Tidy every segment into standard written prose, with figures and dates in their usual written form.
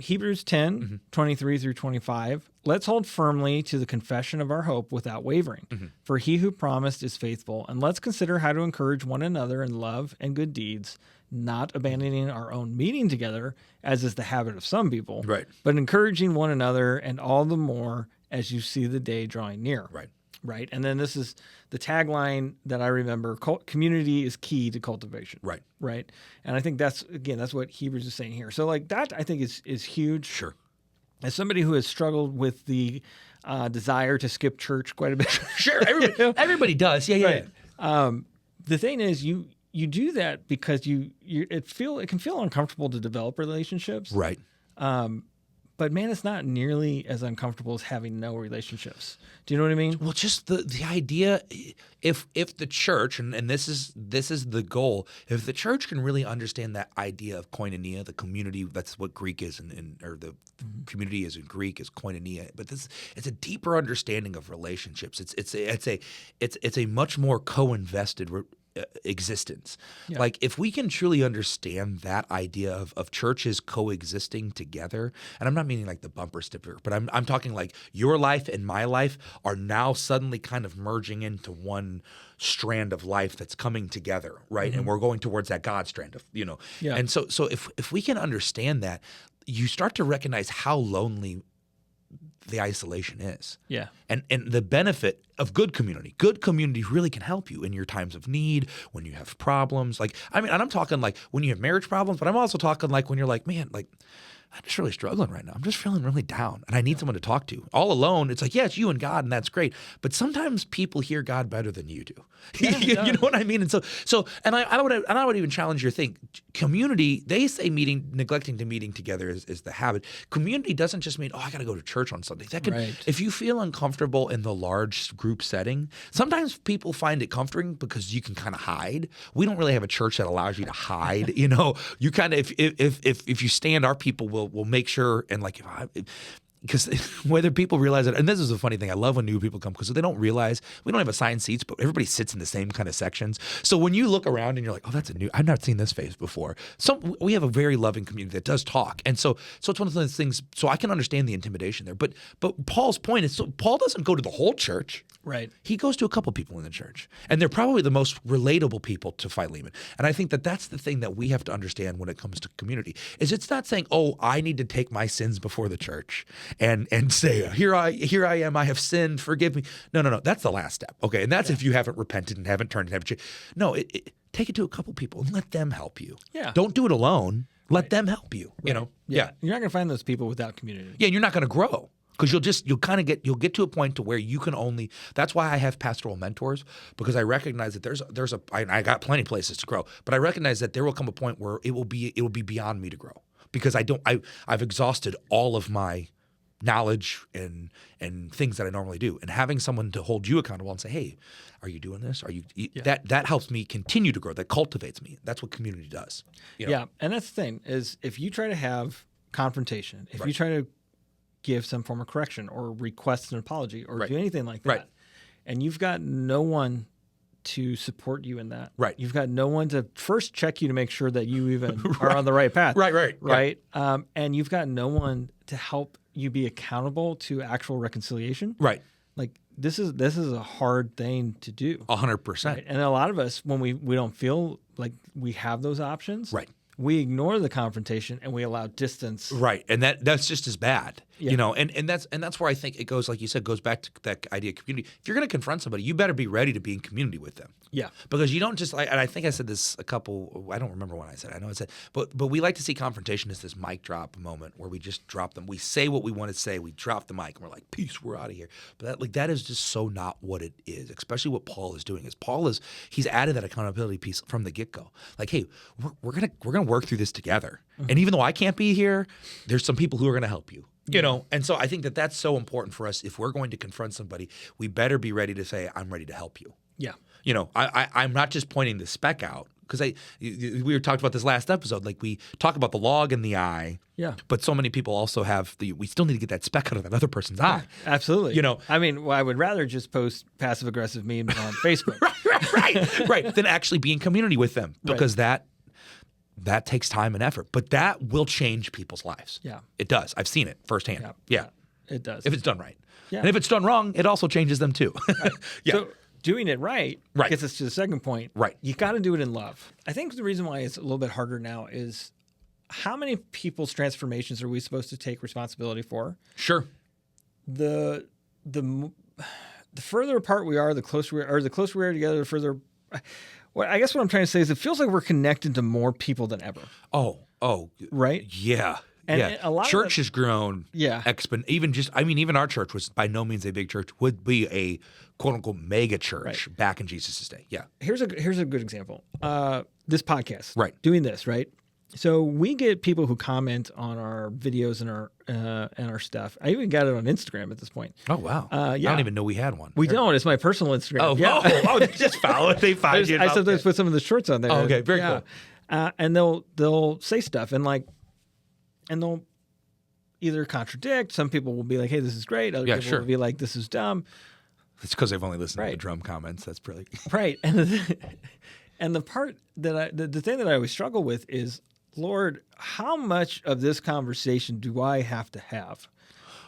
Hebrews 10, 23 through 25. Let's hold firmly to the confession of our hope without wavering. For he who promised is faithful. And let's consider how to encourage one another in love and good deeds, not abandoning our own meeting together, as is the habit of some people, but encouraging one another, and all the more as you see the day drawing near. Right. And then this is the tagline that I remember: community is key to cultivation. Right. And I think that's what Hebrews is saying here. So like that, I think is huge. Sure. As somebody who has struggled with the desire to skip church quite a bit. Sure. Everybody does. Yeah. Right. The thing is, you do that because it can feel uncomfortable to develop relationships. Right. But man, it's not nearly as uncomfortable as having no relationships. Do you know what I mean? Well, just the idea, if the church, and this is the goal, if the church can really understand that idea of koinonia, the community, that's what Greek is, or the community is in Greek is koinonia. But it's a deeper understanding of relationships. It's a much more co-invested existence. Yeah. Like if we can truly understand that idea of churches coexisting together, and I'm not meaning like the bumper sticker, but I'm talking like your life and my life are now suddenly kind of merging into one strand of life that's coming together, right? And we're going towards that God strand of, Yeah. And so if we can understand that, you start to recognize how lonely the isolation is. Yeah. And the benefit of good community. Good community really can help you in your times of need, when you have problems. Like, I mean, and I'm talking like when you have marriage problems, but I'm also talking like when you're like, man, like I'm just really struggling right now. I'm just feeling really down and I need someone to talk to. All alone, it's like, yeah, it's you and God and that's great. But sometimes people hear God better than you do. Yeah, you know what I mean? And so I would even challenge your thing. Community, they say neglecting to meeting together is the habit. Community doesn't just mean, I got to go to church on Sunday. That could, if you feel uncomfortable in the large group setting, sometimes people find it comforting because you can kind of hide. We don't really have a church that allows you to hide. You kind of, if you stand, our people will make sure, and like because whether people realize it, and this is a funny thing, I love when new people come because they don't realize we don't have assigned seats, but everybody sits in the same kind of sections. So when you look around and you're like, I've not seen this face before. So we have a very loving community that does talk, and so it's one of those things. So I can understand the intimidation there, but Paul's point is, so Paul doesn't go to the whole church. Right. He goes to a couple people in the church, and they're probably the most relatable people to Philemon. And I think that's the thing that we have to understand when it comes to community, is it's not saying, I need to take my sins before the church and say, here I am, I have sinned, forgive me. No, that's the last step. Okay, and that's if you haven't repented and haven't turned and haven't changed. No, take it to a couple people and let them help you. Yeah. Don't do it alone. Let them help you. Right. Yeah. You're not going to find those people without community. Yeah, and you're not going to grow. Because you'll get to a point to where you can only. That's why I have pastoral mentors, because I recognize that I got plenty of places to grow, but I recognize that there will come a point where it will be beyond me to grow, because I've exhausted all of my knowledge and things that I normally do, and having someone to hold you accountable and say, hey, are you doing this? Are you that helps me continue to grow. That cultivates me. That's what community does. Yeah, and that's the thing is, if you try to have confrontation, if you try to give some form of correction or request an apology or do anything like that, and you've got no one to support you in that. Right. You've got no one to first check you to make sure that you even are on the right path. Right. And you've got no one to help you be accountable to actual reconciliation. Right. Like this is a hard thing to do. 100%. Right? And a lot of us, when we don't feel like we have those options, we ignore the confrontation and we allow distance. Right. And that's just as bad. And that's where I think it goes, like you said, goes back to that idea of community. If you're going to confront somebody, you better be ready to be in community with them. Yeah. Because you don't just, and I think I said this I don't remember when I said it. I know I said, but we like to see confrontation as this mic drop moment where we just drop them. We say what we want to say. We drop the mic and we're like, peace, we're out of here. But that is just so not what it is, especially what Paul is doing. He's added that accountability piece from the get-go. Like, hey, we're gonna work through this together. And even though I can't be here, there's some people who are going to help you. And so I think that that's so important for us. If we're going to confront somebody, we better be ready to say, I'm ready to help you. Yeah. I'm not just pointing the speck out, because we were talked about this last episode. Like, we talk about the log in the eye. Yeah. But so many people also have we still need to get that speck out of that other person's eye. Absolutely. I mean, I would rather just post passive aggressive memes on Facebook. Right. Than actually be in community with them, because that takes time and effort, but that will change people's lives. Yeah. It does. I've seen it firsthand. Yeah. It does. If it's done right. Yeah. And if it's done wrong, it also changes them too. Right. Yeah. So doing it right gets us to the second point. Right. You got to do it in love. I think the reason why it's a little bit harder now is how many people's transformations are we supposed to take responsibility for? Sure. The further apart we are, the closer we are together, the further. Well, I guess what I'm trying to say is it feels like we're connected to more people than ever. Oh, right. Yeah. And a lot church has grown. Yeah. Even our church was by no means a big church, would be a quote unquote mega church back in Jesus' day. Yeah. Here's a good example. This podcast. Right. Doing this, right? So we get people who comment on our videos and our stuff. I even got it on Instagram at this point. Oh wow! Yeah. I don't even know we had one. We don't. It's my personal Instagram. Oh, yeah. They just follow it. They find you. I sometimes put some of the shorts on there. Oh, okay, very cool. And they'll say stuff and they'll either contradict. Some people will be like, "Hey, this is great." Other people will be like, "This is dumb." It's because they've only listened to the drum comments. That's brilliant. Right. And the part that the thing that I always struggle with is, Lord, how much of this conversation do I have to have?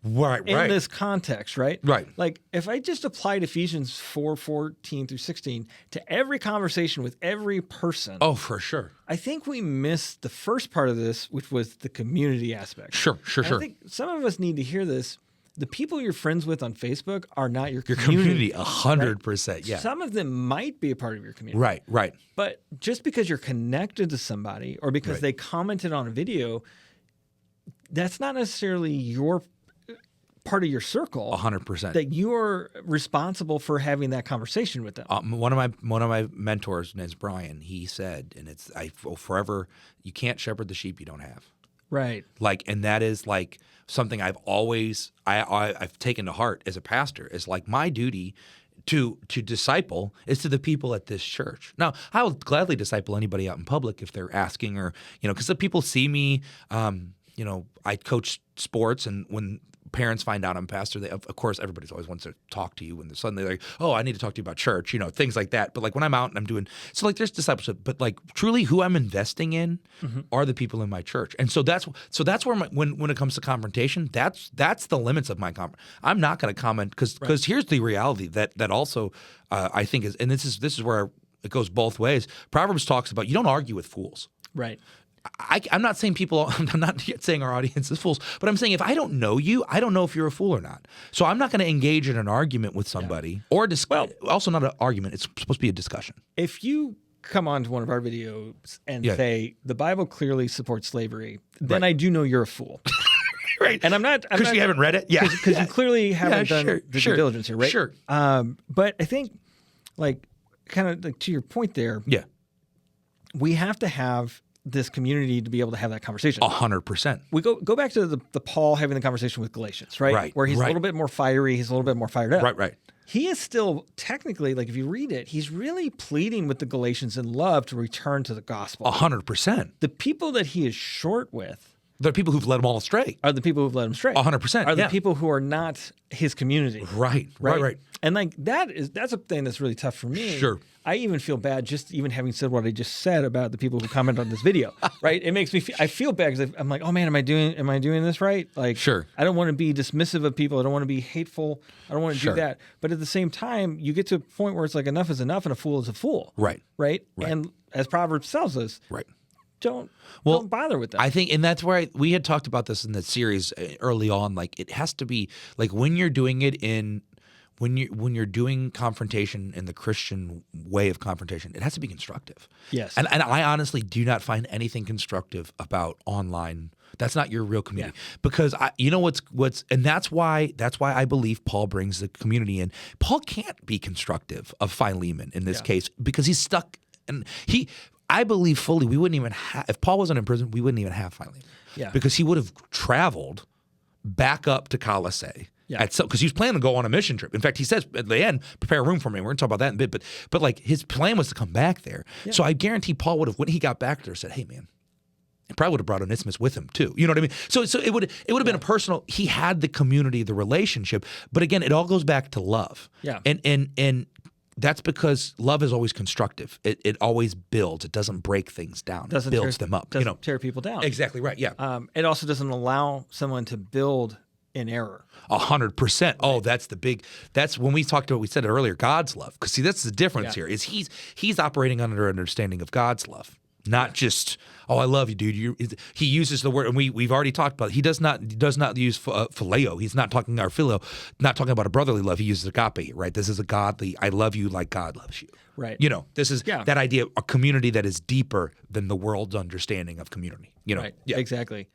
Right. In this context, right? Right. Like if I just applied Ephesians 4:14 through 16 to every conversation with every person. Oh, for sure. I think we missed the first part of this, which was the community aspect. Sure. I think some of us need to hear this. The people you're friends with on Facebook are not your community. 100%. Right? Yeah. Some of them might be a part of your community. Right. But just because you're connected to somebody or because they commented on a video, that's not necessarily your part of your circle. 100%. That you're responsible for having that conversation with them. One of my mentors, named Brian, he said, and it's forever, you can't shepherd the sheep you don't have. Right. And that is something I've always I've taken to heart as a pastor. Is my duty to disciple is to the people at this church. Now, I will gladly disciple anybody out in public if they're asking or because the people see me. I coach sports, and when parents find out I'm a pastor, they, of course, everybody's always wants to talk to you, and suddenly they're like, "Oh, I need to talk to you about church," things like that. But when I'm out and I'm doing there's discipleship, but truly, who I'm investing in are the people in my church, and so that's where when it comes to confrontation, that's the limits of my comment. I'm not going to comment because here's the reality that also I think is, and this is where it goes both ways. Proverbs talks about you don't argue with fools. Right. I'm not saying I'm not saying our audience is fools, but I'm saying if I don't know you, I don't know if you're a fool or not. So I'm not going to engage in an argument with somebody or also not an argument. It's supposed to be a discussion. If you come on to one of our videos and say the Bible clearly supports slavery, then I do know you're a fool. Right. And I'm not because you haven't read it. Yeah. Because you clearly haven't done the due diligence here, right? Sure. But I think kind of to your point there. Yeah. We have to have this community to be able to have that conversation. 100%. We go back to the Paul having the conversation with Galatians, right? Right. Where he's a little bit more fiery, he's a little bit more fired up. Right. He is still technically, if you read it, he's really pleading with the Galatians in love to return to the gospel. 100%. The people that he is short with the people who've led them all astray are the people who've led him astray. 100%. Are the people who are not his community. Right. And that's a thing that's really tough for me. Sure. I even feel bad just even having said what I just said about the people who comment on this video. Right. It makes me I feel bad because I'm like, oh man, am I doing this right? Sure. I don't want to be dismissive of people. I don't want to be hateful. I don't want to do that. But at the same time, you get to a point where it's enough is enough and a fool is a fool. Right. And as Proverbs tells us, don't bother with that. I think, and that's where we had talked about this in the series early on. It has to be when you're doing it when you're doing confrontation in the Christian way of confrontation, it has to be constructive. Yes. And I honestly do not find anything constructive about online. That's not your real community. Because and that's why I believe Paul brings the community in. Paul can't be constructive of Philemon in this case because he's stuck, and I believe fully we wouldn't even have, if Paul wasn't in prison, we wouldn't even have Philemon. Yeah. Because he would have traveled back up to Colossae. Yeah. Because he was planning to go on a mission trip. In fact, he says at the end, prepare a room for me. We're going to talk about that in a bit. But his plan was to come back there. Yeah. So I guarantee Paul would have, when he got back there, said, hey, man, he probably would have brought Onesimus with him too. You know what I mean? So it would have been a personal, he had the community, the relationship. But again, it all goes back to love. Yeah. And that's because love is always constructive. It always builds. It doesn't break things down. It builds them up. Doesn't tear people down. Exactly right. Yeah. It also doesn't allow someone to build in error. 100%. Oh, that's when we talked about, we said it earlier, God's love. Because see, that's the difference here, is he's operating under understanding of God's love. Not just, oh, I love you, dude. He uses the word, and we've already talked about it. He does not use phileo. He's not talking our philo, not talking about a brotherly love. He uses agape, right? This is a godly, I love you like God loves you. Right. This is that idea, a community that is deeper than the world's understanding of community. Right. Yeah. Exactly.